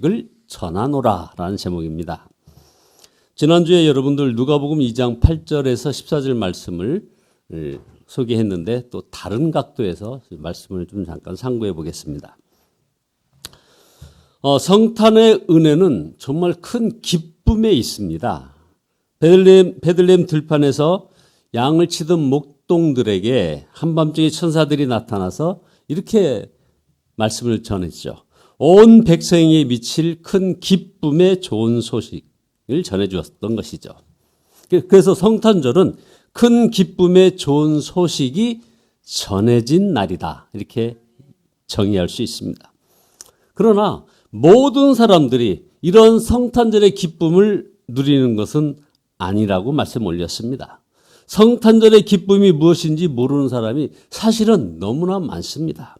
소식을 전하노라라는 제목입니다. 지난주에 여러분들 누가복음 2장 8절에서 14절 말씀을 소개했는데 또 다른 각도에서 말씀을 좀 잠깐 상고해 보겠습니다. 성탄의 은혜는 정말 큰 기쁨에 있습니다. 베들레헴 들판에서 양을 치던 목동들에게 한밤중에 천사들이 나타나서 이렇게 말씀을 전했죠. 온 백성에게 미칠 큰 기쁨의 좋은 소식을 전해주었던 것이죠. 그래서 성탄절은 큰 기쁨의 좋은 소식이 전해진 날이다, 이렇게 정의할 수 있습니다. 그러나 모든 사람들이 이런 성탄절의 기쁨을 누리는 것은 아니라고 말씀 올렸습니다. 성탄절의 기쁨이 무엇인지 모르는 사람이 사실은 너무나 많습니다.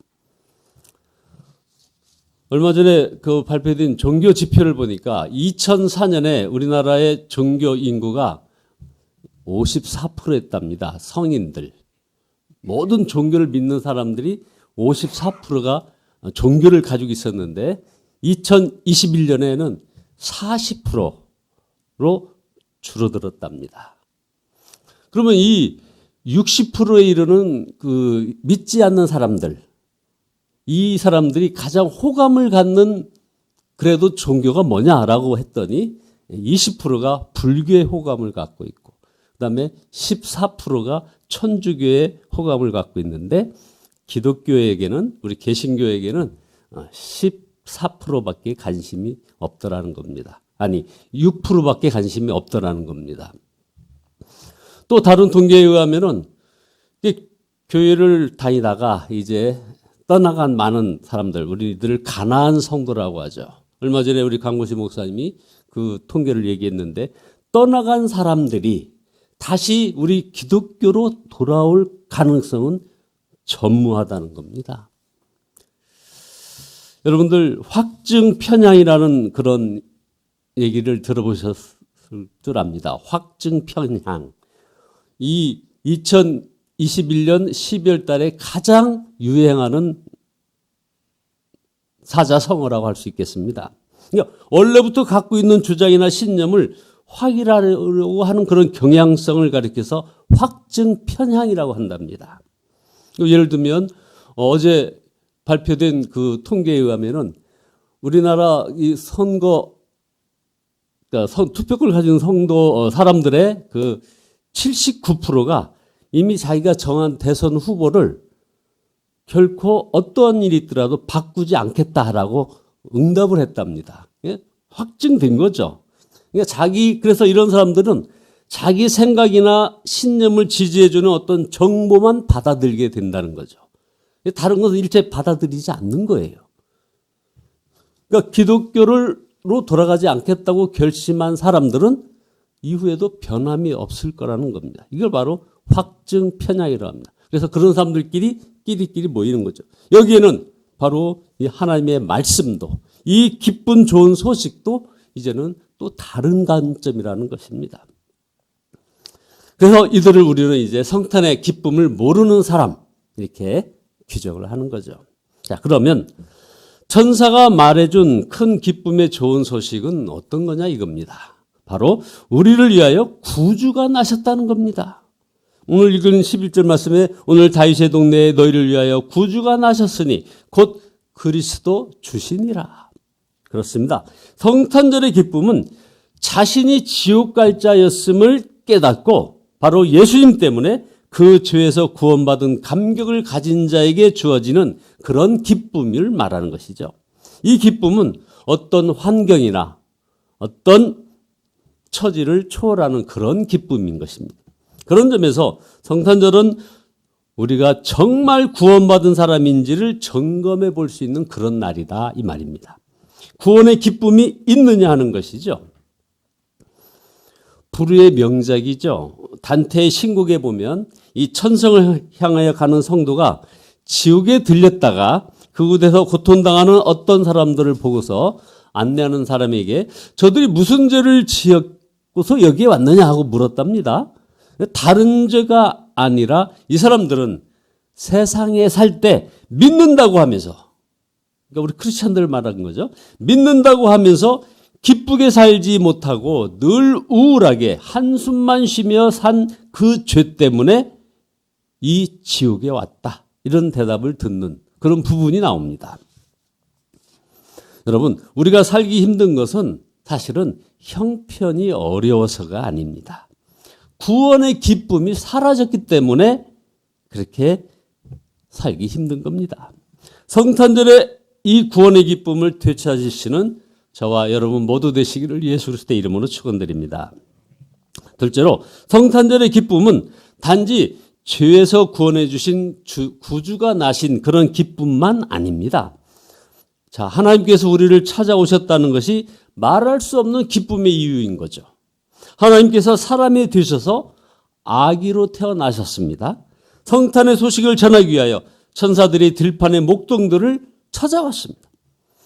얼마 전에 그 발표된 종교 지표를 보니까 2004년에 우리나라의 종교 인구가 54%였답니다. 성인들. 모든 종교를 믿는 사람들이 54%가 종교를 가지고 있었는데 2021년에는 40%로 줄어들었답니다. 그러면 이 60%에 이르는 그 믿지 않는 사람들, 이 사람들이 가장 호감을 갖는 그래도 종교가 뭐냐라고 했더니 20%가 불교의 호감을 갖고 있고 그다음에 14%가 천주교의 호감을 갖고 있는데 기독교에게는, 우리 개신교에게는 14%밖에 관심이 없더라는 겁니다. 아니 6%밖에 관심이 없더라는 겁니다. 또 다른 통계에 의하면은 교회를 다니다가 이제 떠나간 많은 사람들, 우리들을 가나안 성도라고 하죠. 얼마 전에 우리 강고시 목사님이 그 통계를 얘기했는데 떠나간 사람들이 다시 우리 기독교로 돌아올 가능성은 전무하다는 겁니다. 여러분들 확증 편향이라는 그런 얘기를 들어보셨을 줄 압니다. 확증 편향. 이 2021년 12월 달에 가장 유행하는 사자성어라고 할 수 있겠습니다. 그러니까 원래부터 갖고 있는 주장이나 신념을 확인하려고 하는 그런 경향성을 가리켜서 확증 편향이라고 한답니다. 예를 들면 어제 발표된 그 통계에 의하면은 우리나라 이 선거, 그러니까 투표권을 가진 성도 사람들의 그 79%가 이미 자기가 정한 대선 후보를 결코 어떠한 일이 있더라도 바꾸지 않겠다라고 응답을 했답니다. 확증된 거죠. 그러니까 그래서 이런 사람들은 자기 생각이나 신념을 지지해주는 어떤 정보만 받아들이게 된다는 거죠. 다른 것은 일체 받아들이지 않는 거예요. 그러니까 기독교로 돌아가지 않겠다고 결심한 사람들은 이후에도 변함이 없을 거라는 겁니다. 이걸 바로 확증 편향이라고 합니다. 그래서 그런 사람들끼리 모이는 거죠. 여기에는 바로 이 하나님의 말씀도, 이 기쁜 좋은 소식도 이제는 또 다른 관점이라는 것입니다. 그래서 이들을 우리는 이제 성탄의 기쁨을 모르는 사람, 이렇게 규정을 하는 거죠. 자, 그러면 천사가 말해준 큰 기쁨의 좋은 소식은 어떤 거냐 이겁니다. 바로 우리를 위하여 구주가 나셨다는 겁니다. 오늘 읽은 11절 말씀에 오늘 다윗의 동네에 너희를 위하여 구주가 나셨으니 곧 그리스도 주시니라. 그렇습니다. 성탄절의 기쁨은 자신이 지옥 갈 자였음을 깨닫고 바로 예수님 때문에 그 죄에서 구원받은 감격을 가진 자에게 주어지는 그런 기쁨을 말하는 것이죠. 이 기쁨은 어떤 환경이나 어떤 처지를 초월하는 그런 기쁨인 것입니다. 그런 점에서 성탄절은 우리가 정말 구원받은 사람인지를 점검해 볼 수 있는 그런 날이다, 이 말입니다. 구원의 기쁨이 있느냐 하는 것이죠. 불후의 명작이죠. 단테의 신곡에 보면 이 천성을 향하여 가는 성도가 지옥에 들렸다가 그곳에서 고통당하는 어떤 사람들을 보고서 안내하는 사람에게 저들이 무슨 죄를 지었고서 여기에 왔느냐 하고 물었답니다. 다른 죄가 아니라 이 사람들은 세상에 살 때 믿는다고 하면서 그러니까 우리 크리스천들 말하는 거죠. 믿는다고 하면서 기쁘게 살지 못하고 늘 우울하게 한숨만 쉬며 산 그 죄 때문에 이 지옥에 왔다. 이런 대답을 듣는 그런 부분이 나옵니다. 여러분, 우리가 살기 힘든 것은 사실은 형편이 어려워서가 아닙니다. 구원의 기쁨이 사라졌기 때문에 그렇게 살기 힘든 겁니다. 성탄절에 이 구원의 기쁨을 되찾으시는 저와 여러분 모두 되시기를 예수 그리스도의 이름으로 축원드립니다. 둘째로 성탄절의 기쁨은 단지 죄에서 구원해 주신 구주가 나신 그런 기쁨만 아닙니다. 자, 하나님께서 우리를 찾아오셨다는 것이 말할 수 없는 기쁨의 이유인 거죠. 하나님께서 사람이 되셔서 아기로 태어나셨습니다. 성탄의 소식을 전하기 위하여 천사들이 들판의 목동들을 찾아왔습니다.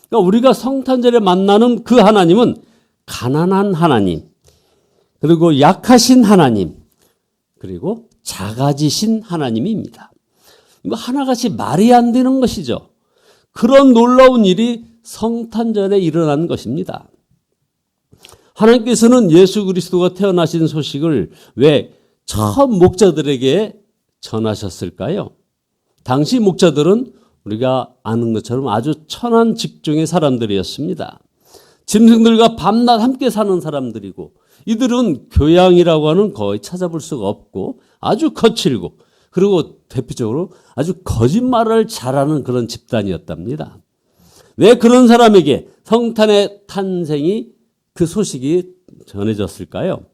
그러니까 우리가 성탄절에 만나는 그 하나님은 가난한 하나님, 그리고 약하신 하나님, 그리고 작아지신 하나님입니다. 이거 하나같이 말이 안 되는 것이죠. 그런 놀라운 일이 성탄절에 일어난 것입니다. 하나님께서는 예수 그리스도가 태어나신 소식을 왜 처음 목자들에게 전하셨을까요? 당시 목자들은 우리가 아는 것처럼 아주 천한 직종의 사람들이었습니다. 짐승들과 밤낮 함께 사는 사람들이고 이들은 교양이라고 하는 거의 찾아볼 수가 없고 아주 거칠고 그리고 대표적으로 아주 거짓말을 잘하는 그런 집단이었답니다. 왜 그런 사람에게 성탄의 탄생이 그 소식이 전해졌을까요?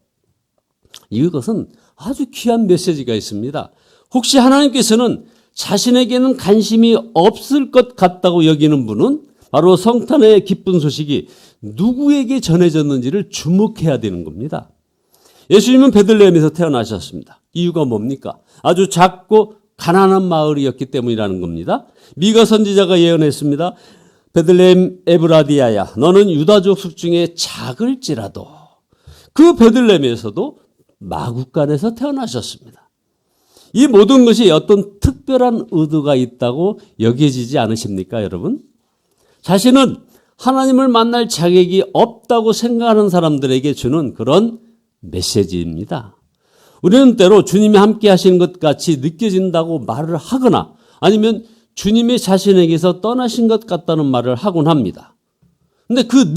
이것은 아주 귀한 메시지가 있습니다. 혹시 하나님께서는 자신에게는 관심이 없을 것 같다고 여기는 분은 바로 성탄의 기쁜 소식이 누구에게 전해졌는지를 주목해야 되는 겁니다. 예수님은 베들레헴에서 태어나셨습니다. 이유가 뭡니까? 아주 작고 가난한 마을이었기 때문이라는 겁니다. 미가 선지자가 예언했습니다. 베들레헴 에브라디아야, 너는 유다족 속 중에 작을지라도 그 베들레헴에서도 마구간에서 태어나셨습니다. 이 모든 것이 어떤 특별한 의도가 있다고 여겨지지 않으십니까, 여러분? 자신은 하나님을 만날 자격이 없다고 생각하는 사람들에게 주는 그런 메시지입니다. 우리는 때로 주님이 함께 하시는 것 같이 느껴진다고 말을 하거나 아니면 주님이 자신에게서 떠나신 것 같다는 말을 하곤 합니다. 근데 그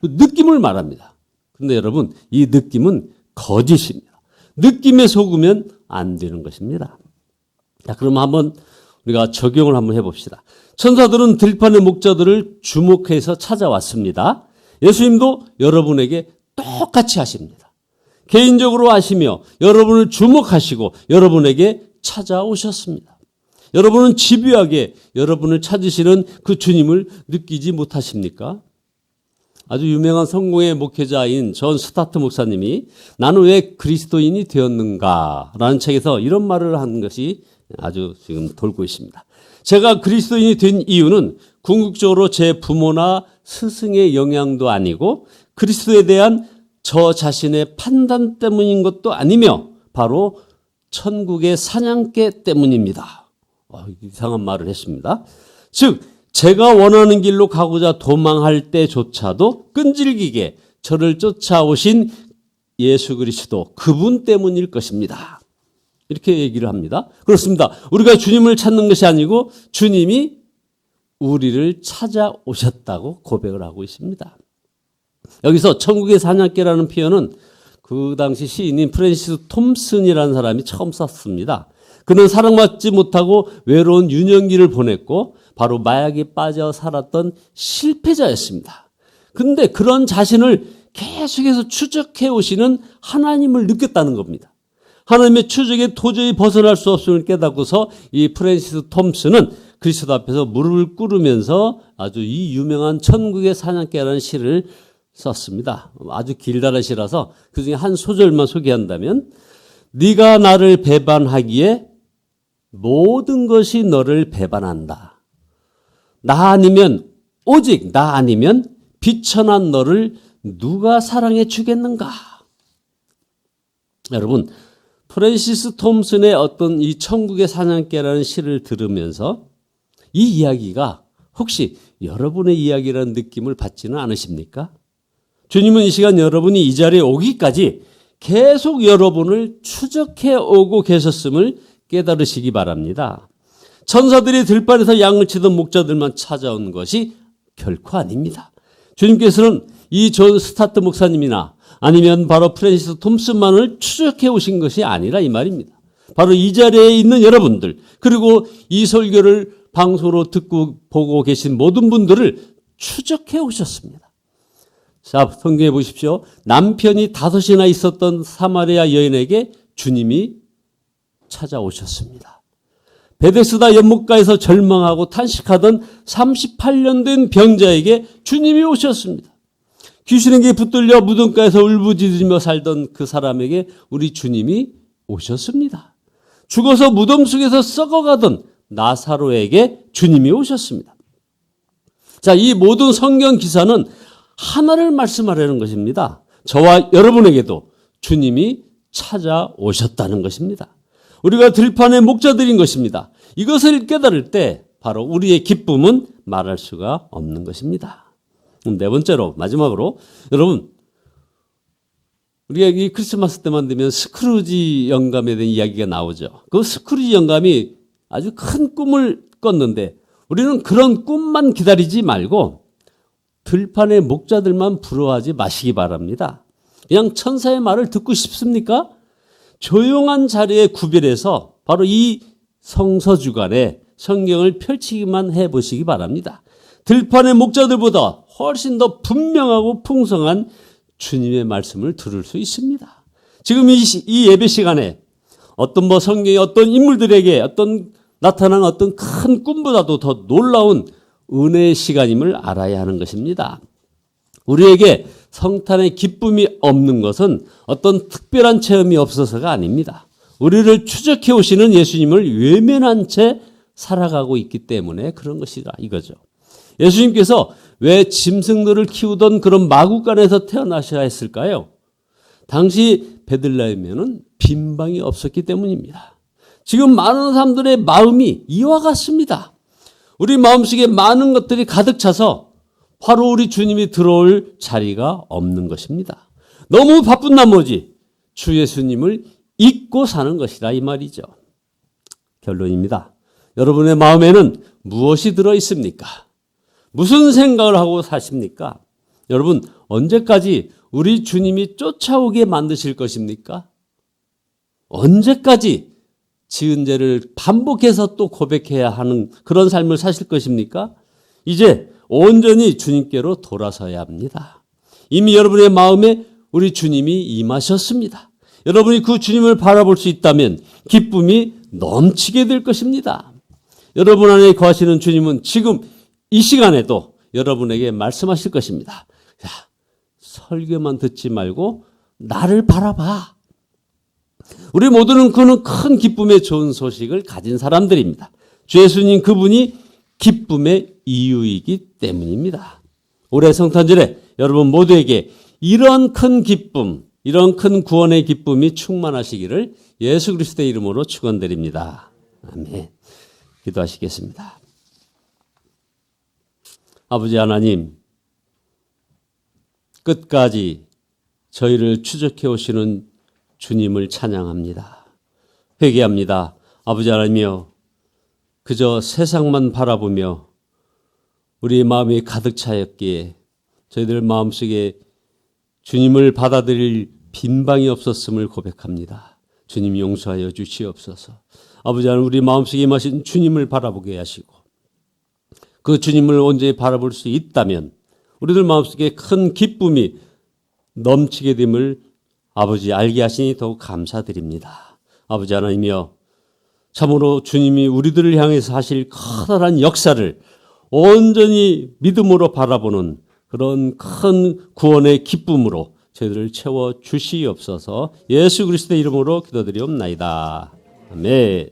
느낌을 말합니다. 근데 여러분, 이 느낌은 거짓입니다. 느낌에 속으면 안 되는 것입니다. 자, 그럼 한번 우리가 적용을 한번 해봅시다. 천사들은 들판의 목자들을 주목해서 찾아왔습니다. 예수님도 여러분에게 똑같이 하십니다. 개인적으로 하시며 여러분을 주목하시고 여러분에게 찾아오셨습니다. 여러분은 집요하게 여러분을 찾으시는 그 주님을 느끼지 못하십니까? 아주 유명한 성공의 목회자인 존 스타트 목사님이 나는 왜 그리스도인이 되었는가 라는 책에서 이런 말을 한 것이 아주 지금 돌고 있습니다. 제가 그리스도인이 된 이유는 궁극적으로 제 부모나 스승의 영향도 아니고 그리스도에 대한 저 자신의 판단 때문인 것도 아니며 바로 천국의 사냥개 때문입니다. 이상한 말을 했습니다. 즉 제가 원하는 길로 가고자 도망할 때조차도 끈질기게 저를 쫓아오신 예수 그리스도 그분 때문일 것입니다. 이렇게 얘기를 합니다. 그렇습니다. 우리가 주님을 찾는 것이 아니고 주님이 우리를 찾아오셨다고 고백을 하고 있습니다. 여기서 천국의 사냥개라는 표현은 그 당시 시인인 프랜시스 톰슨이라는 사람이 처음 썼습니다. 그는 사랑받지 못하고 외로운 유년기를 보냈고 바로 마약에 빠져 살았던 실패자였습니다. 그런데 그런 자신을 계속해서 추적해 오시는 하나님을 느꼈다는 겁니다. 하나님의 추적에 도저히 벗어날 수 없음을 깨닫고서 이 프랜시스 톰슨은 그리스도 앞에서 무릎을 꿇으면서 아주 이 유명한 천국의 사냥개라는 시를 썼습니다. 아주 길다란 시라서 그중에 한 소절만 소개한다면 네가 나를 배반하기에 모든 것이 너를 배반한다. 나 아니면 오직 나 아니면 비천한 너를 누가 사랑해 주겠는가? 여러분 프랜시스 톰슨의 어떤 이 천국의 사냥개라는 시를 들으면서 이 이야기가 혹시 여러분의 이야기라는 느낌을 받지는 않으십니까? 주님은 이 시간 여러분이 이 자리에 오기까지 계속 여러분을 추적해 오고 계셨음을 깨달으시기 바랍니다. 천사들이 들판에서 양을 치던 목자들만 찾아온 것이 결코 아닙니다. 주님께서는 이 존 스타트 목사님이나 아니면 바로 프랜시스 톰슨만을 추적해 오신 것이 아니라 이 말입니다. 바로 이 자리에 있는 여러분들, 그리고 이 설교를 방송으로 듣고 보고 계신 모든 분들을 추적해 오셨습니다. 자, 성경에 보십시오. 남편이 5이나 있었던 사마리아 여인에게 주님이 찾아오셨습니다. 베데스다 연못가에서 절망하고 탄식하던 38년 된 병자에게 주님이 오셨습니다. 귀신에게 붙들려 무덤가에서 울부짖으며 살던 그 사람에게 우리 주님이 오셨습니다. 죽어서 무덤 속에서 썩어가던 나사로에게 주님이 오셨습니다. 자, 이 모든 성경 기사는 하나를 말씀하려는 것입니다. 저와 여러분에게도 주님이 찾아오셨다는 것입니다. 우리가 들판의 목자들인 것입니다. 이것을 깨달을 때 바로 우리의 기쁨은 말할 수가 없는 것입니다. 네 번째로, 마지막으로, 여러분, 우리가 이 크리스마스 때만 되면 스크루지 영감에 대한 이야기가 나오죠. 그 스크루지 영감이 아주 큰 꿈을 꿨는데 우리는 그런 꿈만 기다리지 말고 들판의 목자들만 부러워하지 마시기 바랍니다. 그냥 천사의 말을 듣고 싶습니까? 조용한 자리에 구별해서 바로 이 성서주간에 성경을 펼치기만 해보시기 바랍니다. 들판의 목자들보다 훨씬 더 분명하고 풍성한 주님의 말씀을 들을 수 있습니다. 지금 이 예배 시간에 어떤 성경의 어떤 인물들에게 나타난 어떤 큰 꿈보다도 더 놀라운 은혜의 시간임을 알아야 하는 것입니다. 우리에게 성탄의 기쁨이 없는 것은 어떤 특별한 체험이 없어서가 아닙니다. 우리를 추적해 오시는 예수님을 외면한 채 살아가고 있기 때문에 그런 것이다 이거죠. 예수님께서 왜 짐승들을 키우던 그런 마구간에서 태어나셔야 했을까요? 당시 베들레헴에는 빈방이 없었기 때문입니다. 지금 많은 사람들의 마음이 이와 같습니다. 우리 마음속에 많은 것들이 가득 차서 바로 우리 주님이 들어올 자리가 없는 것입니다. 너무 바쁜 나머지 주 예수님을 잊고 사는 것이다 이 말이죠. 결론입니다. 여러분의 마음에는 무엇이 들어 있습니까? 무슨 생각을 하고 사십니까? 여러분, 언제까지 우리 주님이 쫓아오게 만드실 것입니까? 언제까지 지은 죄를 반복해서 또 고백해야 하는 그런 삶을 사실 것입니까? 이제 온전히 주님께로 돌아서야 합니다. 이미 여러분의 마음에 우리 주님이 임하셨습니다. 여러분이 그 주님을 바라볼 수 있다면 기쁨이 넘치게 될 것입니다. 여러분 안에 거하시는 주님은 지금 이 시간에도 여러분에게 말씀하실 것입니다. 야, 설교만 듣지 말고 나를 바라봐. 우리 모두는 그는 큰 기쁨의 좋은 소식을 가진 사람들입니다. 주 예수님 그분이 기쁨의 이유이기 때문입니다. 올해 성탄절에 여러분 모두에게 이런 큰 기쁨, 이런 큰 구원의 기쁨이 충만하시기를 예수 그리스도의 이름으로 축원드립니다. 아멘. 기도하시겠습니다. 아버지 하나님, 끝까지 저희를 추적해 오시는 주님을 찬양합니다. 회개합니다. 아버지 하나님이여, 그저 세상만 바라보며 우리의 마음이 가득 차였기에 저희들 마음속에 주님을 받아들일 빈방이 없었음을 고백합니다. 주님 용서하여 주시옵소서. 아버지 하나님, 우리 마음속에 임하신 주님을 바라보게 하시고 그 주님을 온전히 바라볼 수 있다면 우리들 마음속에 큰 기쁨이 넘치게 됨을 아버지 알게 하시니 더욱 감사드립니다. 아버지 하나님이여, 참으로 주님이 우리들을 향해서 하실 커다란 역사를 온전히 믿음으로 바라보는 그런 큰 구원의 기쁨으로 저희들을 채워 주시옵소서. 예수 그리스도의 이름으로 기도드리옵나이다. 아멘.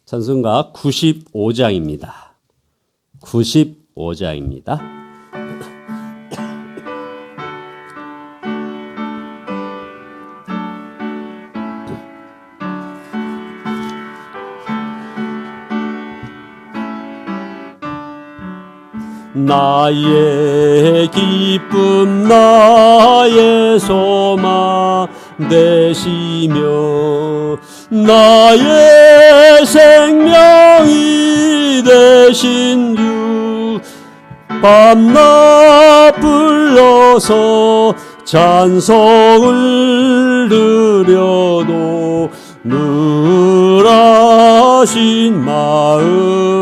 찬송가 95장입니다. 95장입니다. 나의 기쁨 나의 소망 되시며 나의 생명이 되신 주 밤낮 불러서 찬송을 드려도 늘 하신 마음뿐일세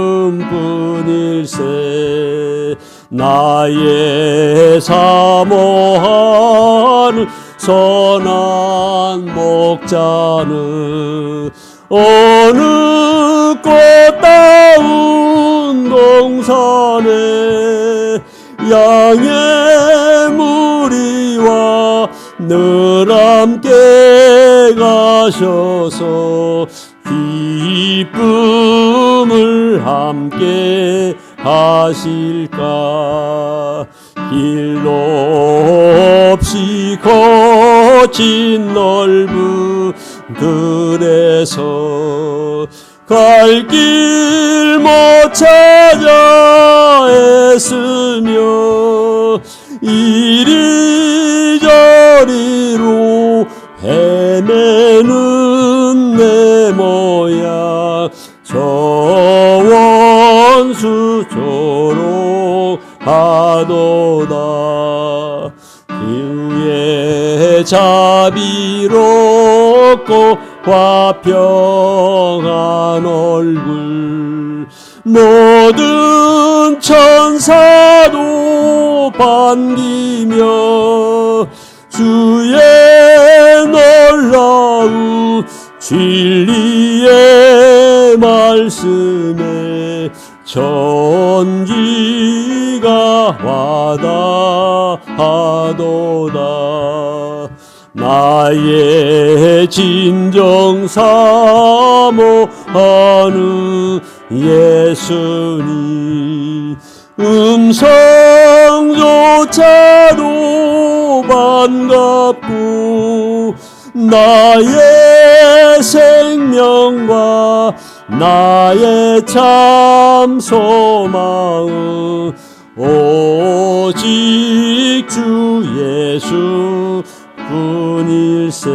나의 사모하는 선한 목자는 어느 꽃다운 동산에 양의 무리와 늘 함께 가셔서 기쁨을 함께 하실까 길로 없이 거친 넓은 들에서 갈 길 못 찾아 애쓰며 이리저리로 헤매는 내 모양 저 원수 조롱하도다 그 위에 자비롭고 화평한 얼굴 모든 천사도 반기며 주의 놀라운 진리의 말씀에 천지가 와닿아도다 나의 진정 사모하는 예수님 음성조차도 반갑고 나의 생명과 나의 참 소망은 오직 주 예수 뿐일세